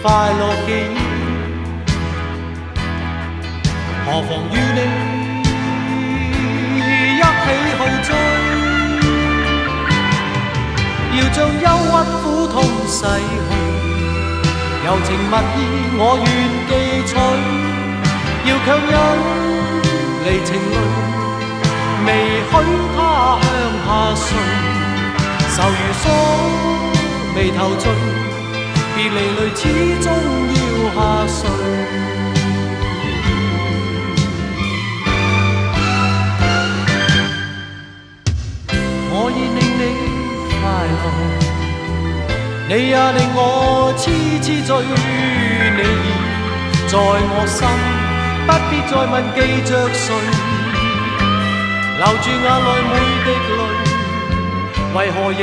快樂記憶，何妨與你一起去追，要將憂鬱苦痛洗去，柔情蜜意我願記取，要強忍離情淚，未許他向下垂，愁如鎖眉頭盡，別離淚始終要下垂。我已令你快樂，你也令我痴痴醉，你已在我心，不必再問記着誰，留住眼內每滴淚，為何仍